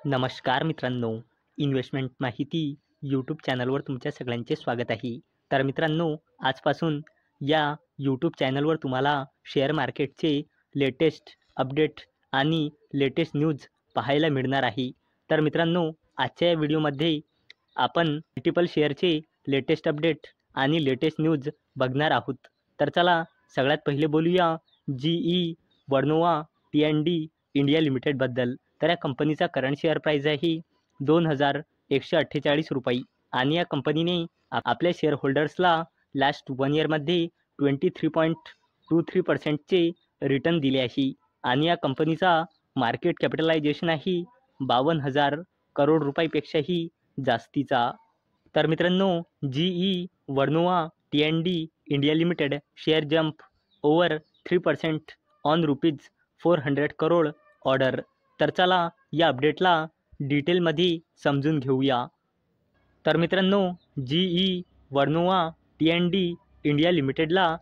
नमस्कार मित्रांनो, इन्व्हेस्टमेंट माहिती यूट्यूब चॅनलवर तुमच्या सगळ्यांचे स्वागत आहे. तर मित्रांनो, आजपासून या यूट्यूब चॅनलवर तुम्हाला शेअर मार्केटचे लेटेस्ट अपडेट आणि लेटेस्ट न्यूज पाहायला मिळणार आहे. तर मित्रांनो, आजच्या या व्हिडिओमध्ये आपण मल्टिपल शेअरचे लेटेस्ट अपडेट आणि लेटेस्ट न्यूज बघणार आहोत. तर चला सगळ्यात पहिले बोलूया GE वर्नोवा T&D इंडिया लिमिटेडबद्दल. तर या कंपनीचा करंट शेअर प्राईज आहे 2148 रुपये आणि या कंपनीने आपल्या शेअर होल्डर्सला लास्ट 1 इयरमध्ये 23.23%चे रिटर्न दिले आहे आणि या कंपनीचा मार्केट कॅपिटलायझेशन आहे 52,000 करोड रुपयापेक्षाही जास्तीचा. तर मित्रांनो, GE Vernova T&D India limited share jump over 3% on ₹400 crore order. तर चला या अपडेटला डिटेलमध्ये समजून घेऊया. तर मित्रांनो, GE वर्नोवा T&D इंडिया लिमिटेडला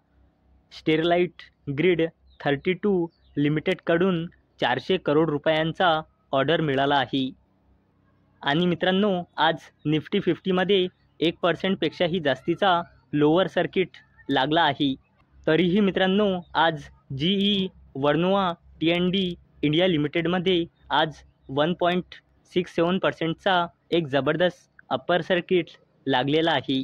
स्टेरलाइट ग्रिड 32 लिमिटेडकडून 400 करोड रुपयांचा ऑर्डर मिळाला आहे. आणि मित्रांनो, आज निफ्टी 50मध्ये 1%पेक्षाही जास्तीचा लोअर सर्किट लागला आहे. तरीही मित्रांनो, आज GE वर्नोवा T&D इंडिया लिमिटेडमध्ये आज 1.67%चा एक जबरदस्त अप्पर सर्किट लागलेला आहे.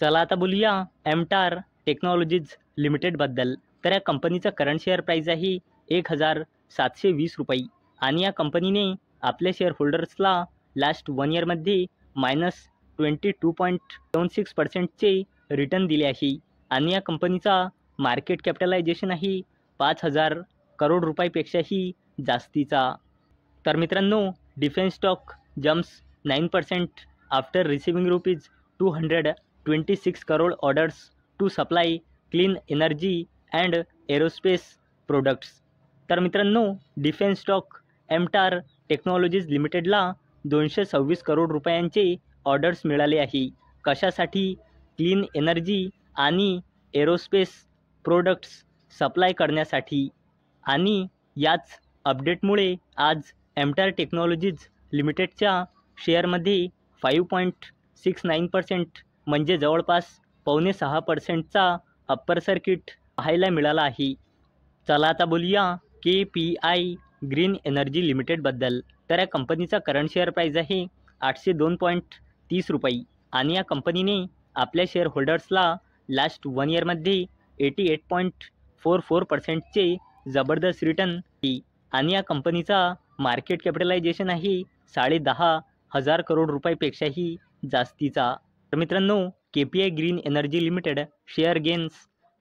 चला आता बोलूया एमटार टेक्नॉलॉजीज लिमिटेडबद्दल. तर या कंपनीचा करंट शेअर प्राईज आहे 1720 रुपये आणि या कंपनीने आपल्या शेअर होल्डर्सला लास्ट 1 इयरमध्ये -22.76%चे रिटर्न दिले आहे आणि या कंपनीचा मार्केट कॅपिटलायझेशन आहे 5,000 करोड रुपयापेक्षाही जास्तीचा. तर मित्रांनो, defence stock jumps 9% after receiving ₹226 crore orders to supply clean energy and aerospace products. तर मित्रांनो, डिफेन्स स्टॉक एमटार टेक्नॉलॉजीज लिमिटेडला 226 करोड रुपयांचे ऑर्डर्स मिळाले आहे. कशासाठी? क्लीन एनर्जी आणि एरोस्पेस प्रोडक्ट्स सप्लाय करण्यासाठी. आणि याच अपडेटमुळे आज एमटार टेक्नॉलॉजीज लिमिटेडच्या शेअरमध्ये 5.69% म्हणजे जवळपास 5.6%चा अप्पर सर्किट पाहायला मिळाला आहे. चला आता बोलूया KPI ग्रीन एनर्जी लिमिटेडबद्दल. तर या कंपनीचा करंट शेअर प्राईज आहे 802.30 रुपये आणि या कंपनीने आपल्या शेअर होल्डर्सला लास्ट 1 इयरमध्ये 88.44%चे जबरदस्त रिटर्न दिले आणि या कंपनीचा मार्केट कॅपिटलायझेशन आहे 10,500 करोड रुपयापेक्षाही जास्तीचा. तर मित्रांनो, KPI green energy limited share gains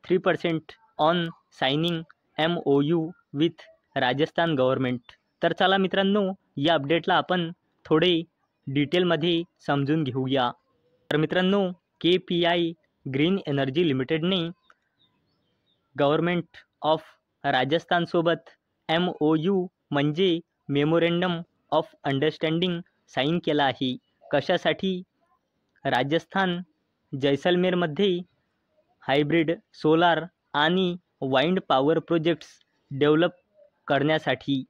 3% on signing MOU with Rajasthan government. तर चला मित्रांनो, या अपडेटला आपण थोडे डिटेलमध्ये समजून घेऊया. तर मित्रांनो, KPI ग्रीन एनर्जी लिमिटेडने गव्हर्नमेंट ऑफ राजस्थानसोबत MOU म्हणजे मेमोरेंडम ऑफ अंडरस्टँडिंग साईन केला आहे. कशासाठी? राजस्थान जैसलमेरमध्ये हायब्रिड सोलार आणि वाइंड पॉवर प्रोजेक्ट्स डेव्हलप करण्यासाठी.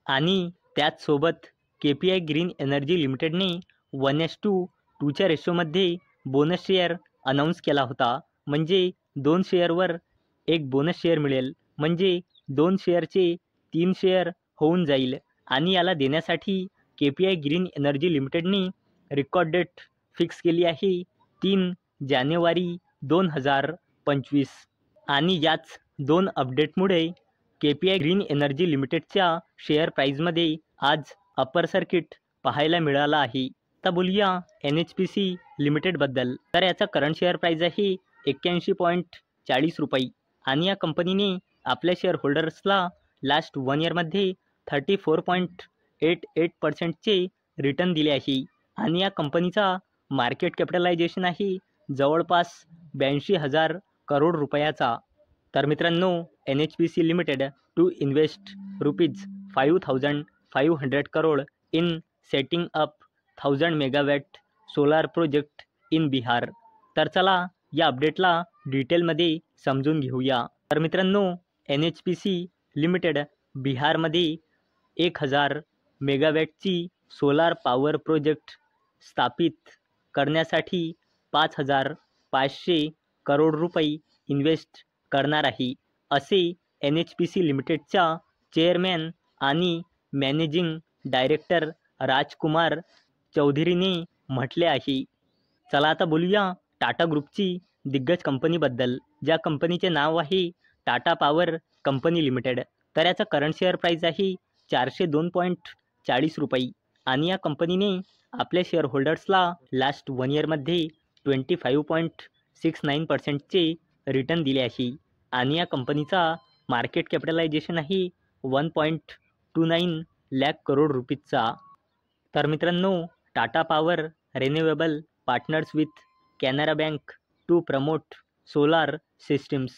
आणि त्याचसोबत KPI ग्रीन एनर्जी लिमिटेडने 1:2च्या रेशोमध्ये बोनस शेअर अनाऊन्स केला होता. म्हणजे 2 शेअरवर 1 बोनस शेअर मिळेल, म्हणजे 2 शेअरचे 3 शेअर होऊन जाईल. आणि याला देण्यासाठी KPI ग्रीन एनर्जी लिमिटेडने रेकॉर्ड डेट फिक्स केली आहे 3 जानेवारी 2025. आणि याच 2 अपडेटमुळे KPI ग्रीन एनर्जी लिमिटेडच्या शेअर प्राईजमध्ये आज अप्पर सर्किट पाहायला मिळाला आहे. आता बोलूया NHPC लिमिटेडबद्दल. तर याचा करंट शेअर प्राईज आहे 81.40 रुपये आणि या कंपनीने आपल्या शेअर होल्डर्सला लास्ट 1 इयरमध्ये 34.88%चे रिटर्न दिले आहे आणि या कंपनीचा मार्केट कॅपिटलायझेशन आहे जवळपास 82,000 करोड रुपयाचा. तर मित्रांनो, NHPC limited to invest ₹5,500 crore in setting up 1000 megawatt solar project in Bihar. तर चला या अपडेटला डिटेलमध्ये समजून घेऊया. तर मित्रांनो, NHPC लिमिटेड बिहारमध्ये 1000 मेगावॅटची सोलार पॉवर प्रोजेक्ट स्थापित करण्यासाठी 5,500 करोड रुपये इन्व्हेस्ट करणार आहे, असे NHPC लिमिटेडच्या चेअरमॅन आणि मॅनेजिंग डायरेक्टर राजकुमार चौधरीने म्हटले आहे. चला आता बोलूया टाटा ग्रुपची दिग्गज कंपनीबद्दल, ज्या कंपनीचे नाव आहे टाटा पॉवर कंपनी लिमिटेड. तर याचा करंट शेअर प्राईस आहे 402.40 रुपये आणि या कंपनीने आपल्या शेअर होल्डर्सला लास्ट 1 इयरमध्ये 25.69%चे रिटर्न दिले आहे आणि या कंपनीचा मार्केट कॅपिटलायझेशन आहे 1.29 लाख करोड रुपीजचा. तर मित्रांनो, Tata power renewable partners with Canara bank to promote solar systems.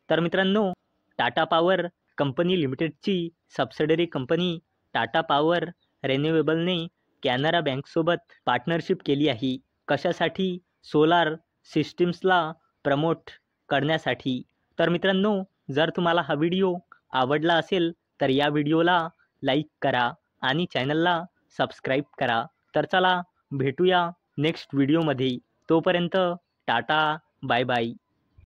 तर मित्रांनो, टाटा पॉवर कंपनी लिमिटेडची सबसिडरी कंपनी टाटा पॉवर रिन्युएबलने कॅनरा बँकसोबत पार्टनरशिप केली आहे. कशासाठी? सोलार सिस्टीम्सला प्रमोट करण्यासाठी. तर मित्रांनो, जर तुम्हाला हा व्हिडिओ आवडला असेल तर या व्हिडिओला लाईक करा आणि चॅनलला सबस्क्राईब करा. तर चला भेटूया नेक्स्ट व्हिडिओमध्ये. तोपर्यंत टाटा, बाय बाय.